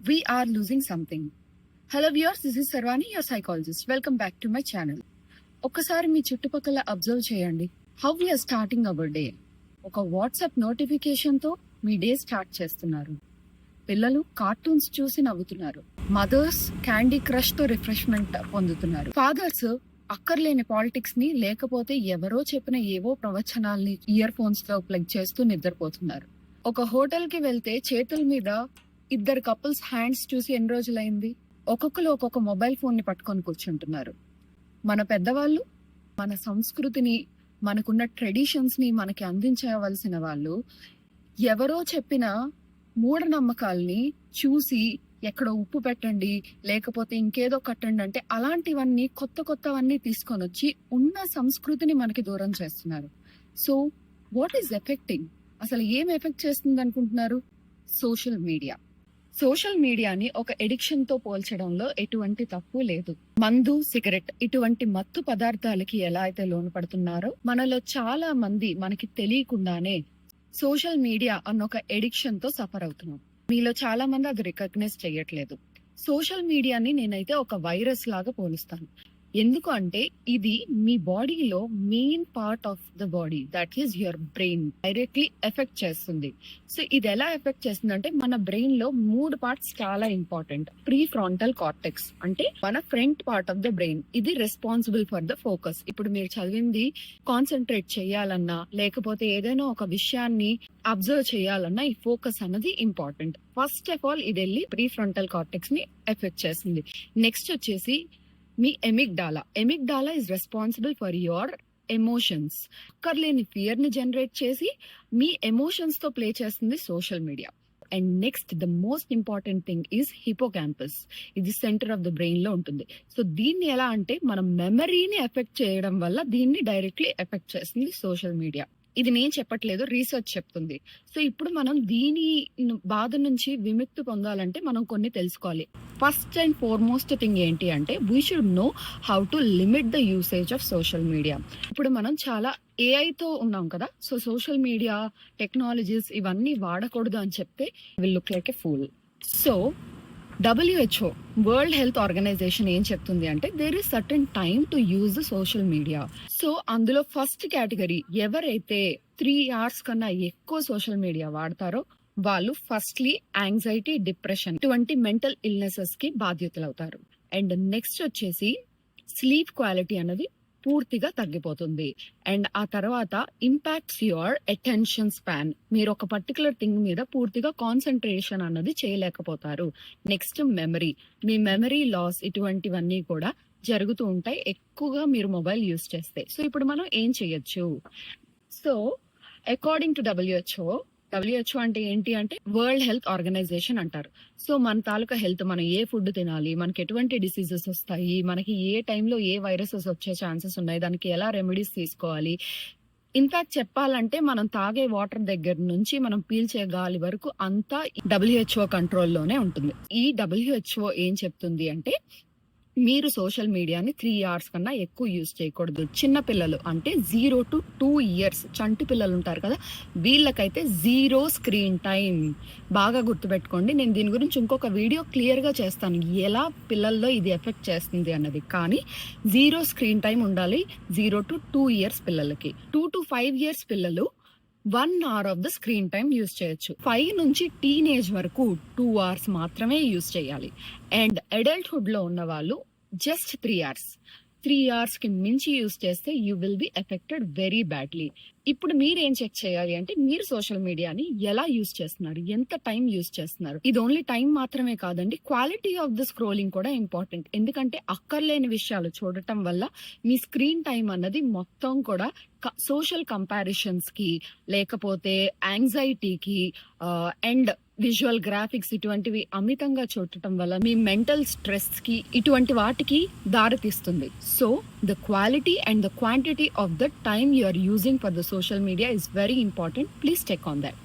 We are losing something. Hello viewers, this is Sarvani, your psychologist. Welcome back to my channel. ఒక్కసారి మీ చుట్టుపక్కల observe చేయండి. How we are starting our day. ఒక WhatsApp నోటిఫికేషన్తో మీ day start చేస్తున్నారు. పిల్లలు cartoons చూసి నవ్వుతున్నారు. మదర్స్ క్యాండీ క్రష్తో రిఫ్రెష్మెంట్ పొందుతున్నారు. ఫాదర్స్ అక్కర్లేని పాలిటిక్స్ ని లేకపోతే ఎవరో చెప్పిన ఏవో ప్రవచనాల్ని ఇయర్ ఫోన్స్ తో ప్లగ్ చేస్తూ నిద్రపోతున్నారు. ఒక హోటల్ కి వెళ్తే చేతుల మీద ఇద్దరు కపుల్స్ హ్యాండ్స్ చూసి ఎన్ని రోజులైంది. ఒక్కొక్కరు ఒక్కొక్క మొబైల్ ఫోన్ ని పట్టుకొని కూర్చుంటున్నారు. మన పెద్దవాళ్ళు మన సంస్కృతిని, మనకున్న ట్రెడిషన్స్ ని మనకి అందించవలసిన వాళ్ళు ఎవరో చెప్పిన మూఢనమ్మకాల్ని చూసి ఎక్కడో ఉప్పు పెట్టండి లేకపోతే ఇంకేదో కట్టండి అంటే అలాంటివన్నీ కొత్తవన్నీ తీసుకొని వచ్చి ఉన్న సంస్కృతిని మనకి దూరం చేస్తున్నారు. So what is affecting? అసలు ఏం ఎఫెక్ట్ చేస్తుంది అనుకుంటున్నారు? సోషల్ మీడియాని ఒక ఎడిక్షన్ తో పోల్చడంలో ఎటువంటి తప్పు లేదు. మందు, సిగరెట్ ఇటువంటి మత్తు పదార్థాలకి ఎలా అయితే లోను పడుతున్నారో మనలో చాలా మంది మనకి తెలియకుండానే సోషల్ మీడియా అన్న ఒక ఎడిక్షన్ తో సఫర్ అవుతున్నాం. మీలో చాలా మంది అది రికగ్నైజ్ చేయట్లేదు. సోషల్ మీడియాని నేనైతే ఒక వైరస్ లాగా పోలుస్తాను. ఎందుకు అంటే ఇది మీ బాడీలో main part of the body, that is your brain directly effect చేస్తుంది. సో ఇది ఎలా ఎఫెక్ట్ చేస్తుంది అంటే మన బ్రెయిన్ లో 3 పార్ట్స్ చాలా ఇంపార్టెంట్. ప్రీ ఫ్రంటల్ కార్టెక్స్ అంటే మన front part of the brain, ఇది రెస్పాన్సిబుల్ ఫర్ ద ఫోకస్. ఇప్పుడు మీరు చదివింది కాన్సన్ట్రేట్ చేయాలన్నా లేకపోతే ఏదైనా ఒక విషయాన్ని అబ్జర్వ్ చేయాలన్నా ఈ ఫోకస్ అన్నది ఇంపార్టెంట్. ఫస్ట్ ఆఫ్ ఆల్ ఇది వెళ్ళి ప్రీ ఫ్రంటల్ కార్టెక్స్ ని ఎఫెక్ట్ చేస్తుంది. నెక్స్ట్ వచ్చేసి మీ amygdala is responsible for your emotions. అక్కర్లేని ఫియర్ ని జనరేట్ చేసి మీ ఎమోషన్స్ తో ప్లే చేస్తుంది social media. And next the most important thing is hippocampus. ఇది సెంటర్ ఆఫ్ ద బ్రెయిన్ లో ఉంటుంది. సో దీన్ని ఎలా అంటే మన మెమరీని ఎఫెక్ట్ చేయడం వల్ల దీన్ని డైరెక్ట్లీ ఎఫెక్ట్ చేస్తుంది సోషల్ మీడియా. ఇది నేను చెప్పట్లేదు, రీసెర్చ్ చెప్తుంది. సో ఇప్పుడు మనం దీని బాధ నుంచి విముక్తి పొందాలంటే మనం కొన్ని తెలుసుకోవాలి. ఫస్ట్ అండ్ ఫార్మోస్ట్ థింగ్ ఏంటి అంటే we should know how to limit the usage of social media. ఇప్పుడు మనం చాలా ఏఐతో ఉన్నాం కదా, సో సోషల్ మీడియా టెక్నాలజీస్ ఇవన్నీ వాడకూడదు అని చెప్తే will look like a fool. So WHO world health organisation ఏం చెప్తుంది అంటే there is certain time to use the social media. So అందులో ఫస్ట్ కేటగిరీ ఎవరైతే 3 hours కన్నా ఎక్కువ సోషల్ మీడియా వాడతారో వాళ్ళు ఫస్ట్లీ యాంగ్జైటీ, డిప్రెషన్ ఇటువంటి మెంటల్ ఇల్నెసెస్ కి బాధ్యతలు అవుతారు. అండ్ నెక్స్ట్ వచ్చేసి స్లీప్ క్వాలిటీ అనేది పూర్తిగా తగ్గిపోతుంది. అండ్ ఆ తర్వాత ఇంపాక్ట్స్ యువర్ అటెన్షన్ స్పాన్. మీరు ఒక పర్టికులర్ థింగ్ మీద పూర్తిగా కాన్సన్ట్రేషన్ అన్నది చేయలేకపోతారు. నెక్స్ట్ మెమరీ, మీ మెమరీ లాస్ ఇటువంటివన్నీ కూడా జరుగుతూ ఉంటాయి ఎక్కువగా మీరు మొబైల్ యూజ్ చేస్తే. సో ఇప్పుడు మనం ఏం చేయొచ్చు? సో అకార్డింగ్ టు WHO అంటే ఏంటి అంటే వరల్డ్ హెల్త్ ఆర్గనైజేషన్ అంటారు. సో మన తాలూకా హెల్త్, మనం ఏ ఫుడ్ తినాలి, మనకి ఎటువంటి డిసీజెస్ వస్తాయి, మనకి ఏ టైంలో ఏ వైరసెస్ వచ్చే ఛాన్సెస్ ఉన్నాయి, దానికి ఎలా రెమెడీస్ తీసుకోవాలి, ఇన్ఫాక్ట్ చెప్పాలంటే మనం తాగే వాటర్ దగ్గర నుంచి మనం పీల్చే గాలి వరకు అంతా WHO కంట్రోల్లోనే ఉంటుంది. ఈ WHO ఏం చెప్తుంది అంటే మీరు సోషల్ మీడియాని 3 hours కన్నా ఎక్కువ యూజ్ చేయకూడదు. చిన్న పిల్లలు అంటే 0 to 2 years చంటి పిల్లలు ఉంటారు కదా, వీళ్ళకైతే 0 స్క్రీన్ టైం. బాగా గుర్తుపెట్టుకోండి, నేను దీని గురించి ఇంకొక వీడియో క్లియర్ గా చేస్తాను ఎలా పిల్లల్లో ఇది ఎఫెక్ట్ చేస్తుంది అన్నది. కానీ 0 స్క్రీన్ టైం ఉండాలి 0 to 2 years పిల్లలకి. 2 to 5 years పిల్లలు 1 hour of the screen time use చేయొచ్చు. 5 నుంచి టీనేజ్ వరకు 2 hours మాత్రమే యూజ్ చేయాలి. అండ్ అడల్ట్హుడ్ లో ఉన్న వాళ్ళు జస్ట్ 3 hours. 3 hours కి మించి యూజ్ చేస్తే you will be affected very badly. ఇప్పుడు మీరు ఏం చెక్ చేయాలి అంటే మీరు సోషల్ మీడియాని ఎలా యూజ్ చేస్తున్నారు, ఎంత టైం యూజ్ చేస్తున్నారు. ఇది ఓన్లీ టైం మాత్రమే కాదండి, క్వాలిటీ ఆఫ్ ద స్క్రోలింగ్ కూడా ఇంపార్టెంట్. ఎందుకంటే అక్కర్లేని విషయాలు చూడటం వల్ల మీ స్క్రీన్ టైం అన్నది మొత్తం కూడా సోషల్ కంపారిజన్స్ కి లేకపోతే యాంగ్జైటీకి అండ్ విజువల్ గ్రాఫిక్స్ ఇటువంటివి అమితంగా చూడటం వల్ల మీ మెంటల్ స్ట్రెస్ కి ఇటువంటి వాటికి దారితీస్తుంది. So the quality and the quantity of the time you are using for the social media is very important. Please check on that.